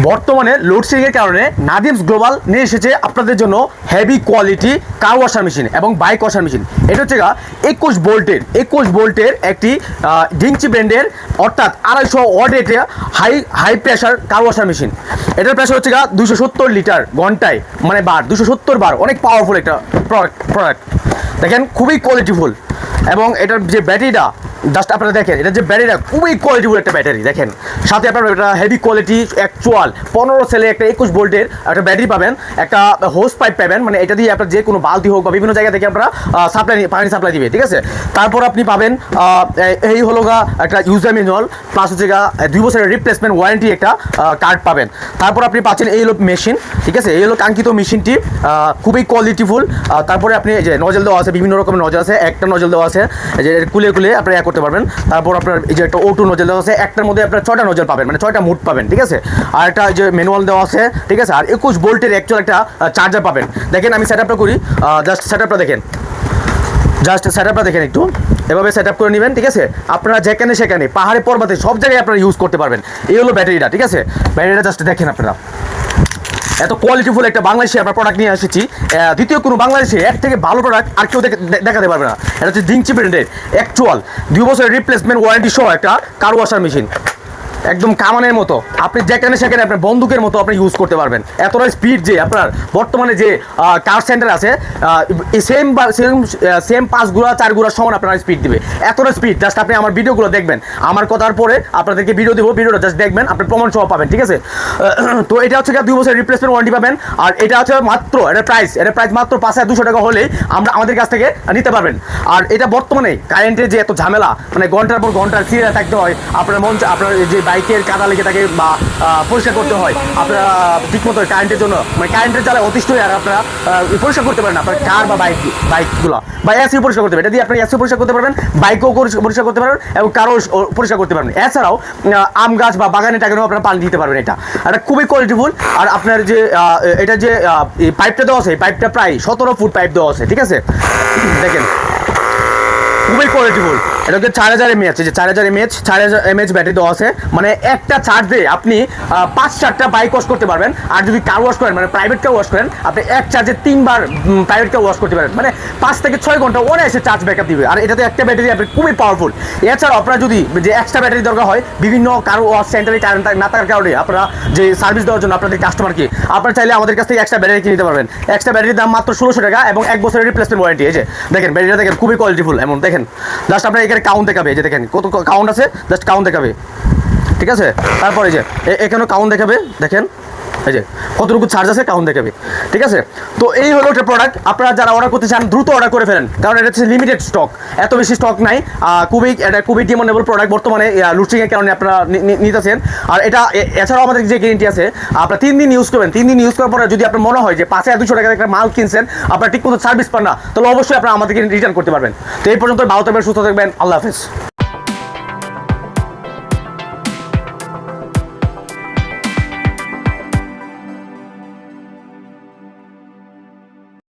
বর্তমানে লোডশেডিংয়ের কারণে নাদিমস গ্লোবাল নিয়ে এসেছে আপনাদের জন্য হেভি কোয়ালিটি কার ওয়াশার মেশিন এবং বাইক ওয়াশার মেশিন। এটা হচ্ছে 21 ভোল্টের একটি ডিংচি ব্র্যান্ডের অর্থাৎ 250 ওয়াটের হাই প্রেশার কার ওয়াশার মেশিন। এটার প্রেশার হচ্ছে 270 লিটার ঘন্টায়, মানে বার 270 বার, অনেক পাওয়ারফুল একটা প্রোডাক্ট। দেখেন খুবই কোয়ালিটিফুল, এবং এটার যে ব্যাটারিটা জাস্ট আপনারা দেখেন, এটা যে ব্যাটারিটা খুবই কোয়ালিটিফুল একটা ব্যাটারি। দেখেন সাথে আপনারা একটা হেভি কোয়ালিটি অ্যাকচুয়াল 15 সেলে একটা 21 ভোল্টের একটা ব্যাটারি পাবেন, একটা হোস পাইপ পাবেন, মানে এটা দিয়ে আপনার যে কোনো বালতি হোক বা বিভিন্ন জায়গা থেকে আপনারা পানি সাপ্লাই দিবে, ঠিক আছে। তারপর আপনি পাবেন এই হলো একটা ইউজার ম্যানুয়াল, প্লাস হচ্ছে 2 বছরের রিপ্লেসমেন্ট ওয়ারেন্টি একটা কার্ড পাবেন। তারপর আপনি পাচ্ছেন এই হলো মেশিন, ঠিক আছে। এই হলো কাঙ্ক্ষিত মেশিনটি, খুবই কোয়ালিটিফুল। তারপরে আপনি যে নজল দেওয়া আছে, বিভিন্ন রকমের নজল আছে, একটা নজল দেওয়া আছে যে কুলে আপনারা করতে পারবেন। তারপর আপনার এই যে একটা O2 নজল দেওয়া আছে, একটার মধ্যে আপনার 6টা নজল পাবেন, মানে 6টা মুড পাবেন, ঠিক আছে। আর একটা যে ম্যানুয়াল দেওয়া আছে, ঠিক আছে। আর 21 ভোল্টের অ্যাকচুয়াল একটা চার্জার পাবেন। দেখেন আমি সেটআপটা করি, জাস্ট সেটআপটা দেখেন, একটু এভাবে সেট আপ করে নেবেন, ঠিক আছে। আপনারা যেখানে সেখানে পাহাড়ে পর্বতে সব জায়গায় আপনারা ইউজ করতে পারবেন। এই হলো ব্যাটারিটা, ঠিক আছে। ব্যাটারিটা জাস্ট দেখেন আপনারা, এত কোয়ালিটিফুল একটা বাংলাদেশে আমরা প্রোডাক্ট নিয়ে এসেছি। দ্বিতীয় কোনো বাংলাদেশে এর থেকে ভালো প্রোডাক্ট আর কেউ দেখাতে পারবে না। এটা হচ্ছে ডিংচি ব্র্যান্ডের অ্যাকচুয়াল 2 বছরের রিপ্লেসমেন্ট ওয়ারেন্টি সহ একটা কার ওয়াশার মেশিন, একদম কামানের মতো। আপনি যেখানে সেখানে আপনার বন্দুকের মতো আপনি ইউজ করতে পারবেন। এতটা স্পিড যে আপনার বর্তমানে যে কার সেন্টার আছে, সেম 5 গুড়া 4 গুড়ার সমান আপনার স্পিড দিবে, এতটা স্পিড। জাস্ট আপনি আমার ভিডিওগুলো দেখবেন, আমার কথার পরে আপনাদেরকে ভিডিও দেবো, ভিডিওটা জাস্ট দেখবেন, আপনি প্রমাণ সহ পাবেন, ঠিক আছে। তো এটা হচ্ছে 2 বছরের রিপ্লেসমেন্ট ওয়ারেন্টি পাবেন। আর এটা হচ্ছে মাত্র, এটার প্রাইস মাত্র 5200 টাকা হলেই আমরা আমাদের কাছ থেকে নিতে পারবেন। আর এটা বর্তমানে কারেন্টের যে এত ঝামেলা, মানে ঘন্টার পর ঘন্টা সিরিয়াল থাকতে হয়, আপনার যে বাইকের কাদা লেগে থাকে বা পরিষ্কার করতে হয়, আপনারা ঠিকমতো কারেন্টের জন্য, মানে কারেন্টের জ্বালায় অতিষ্ঠ হয়ে আর আপনারা পরিষ্কার করতে পারেন আপনার কার বা বাইকগুলো, বা এসি পরিষ্কার করতে পারেন। এটা দিয়ে আপনি এসি পরিষ্কার করতে পারবেন, বাইকও পরিষ্কার করতে পারবেন, এবং কারও পরিষ্কার করতে পারবেন। এছাড়াও আম গাছ বা বাগানে টাগানেও আপনারা পানি দিতে পারবেন। এটা খুবই কোয়ালিটিফুল। আর আপনার যে এটা যে পাইপটা দেওয়া আছে, এই পাইপটা প্রায় 17 ফুট পাইপ দেওয়া আছে, ঠিক আছে। দেখেন খুবই কোয়ালিটিফুল। এটা হচ্ছে 4000 mAh, যে 4000 mAh ব্যাটারি দেওয়া আছে, মানে একটা চার্জ দিয়ে আপনি 5-4টা বাইক ওয়াশ করতে পারবেন। আর যদি কার ওয়াশ করেন, মানে প্রাইভেট কার ওয়াশ করেন, আপনি এক চার্জে 3 বার প্রাইভেট কার ওয়াশ করতে পারেন, মানে 5 থেকে 6 ঘন্টা ওরা এসে চার্জ ব্যাকআপ দিবে। আর এটাতে একটা ব্যাটারি আপনি খুবই পাওয়ারফুল। এছাড়াও আপনারা যদি যে এক্সট্রা ব্যাটারি দরকার হয়, বিভিন্ন কার ওয়াশ সেন্টারে কারেন্ট না থাকার কারণে আপনারা যে সার্ভিস দেওয়ার জন্য আপনাদের কাস্টমারকে আপনারা চাইলে আমাদের কাছ থেকে এক্সট্রা ব্যাটারি কিনে নিতে পারবেন। এক্সট্রা ব্যাটারির দাম মাত্র 1600 টাকা এবং 1 বছরের রিপ্লেসমেন্ট ওয়ারেন্টি। এই যে দেখেন ব্যাটারিটা দেখেন খুবই কোয়ালিটিফুল। এমন দেখেন জাস্ট আপনার এখানে কাউন্ট দেখাবে, যে দেখেন কত কাউন্ট আছে, জাস্ট কাউন্ট দেখাবে, ঠিক আছে। তারপরে যে এখানেও কাউন্ট দেখাবে, দেখেন এই যে কতটুকু চার্জ আছে কাউন্ট দেখাবে, ঠিক আছে। তো এই হলো একটা প্রোডাক্ট। আপনারা যারা অর্ডার করতে চান দ্রুত অর্ডার করে ফেলেন, কারণ এটা হচ্ছে লিমিটেড স্টক, এত বেশি স্টক নাই। খুবই ডিমান্ডেবল প্রোডাক্ট বর্তমানে লুচিংয়ের কারণে আপনারা নিতেছেন। আর এটা এছাড়াও আমাদের যে গ্যারেন্টি আছে, আপনারা 3 দিন ইউজ করবেন। 3 দিন ইউজ করার পরে যদি আপনার মনে হয় যে 5200 টাকা একটা মাল কিনছেন, আপনারা ঠিকমতো সার্ভিস পান না, তাহলে অবশ্যই আপনারা আমাদেরকে রিটার্ন করতে পারবেন। তো এই পর্যন্ত ভালো থাকবেন, সুস্থ থাকবেন, আল্লাহ হাফেজ।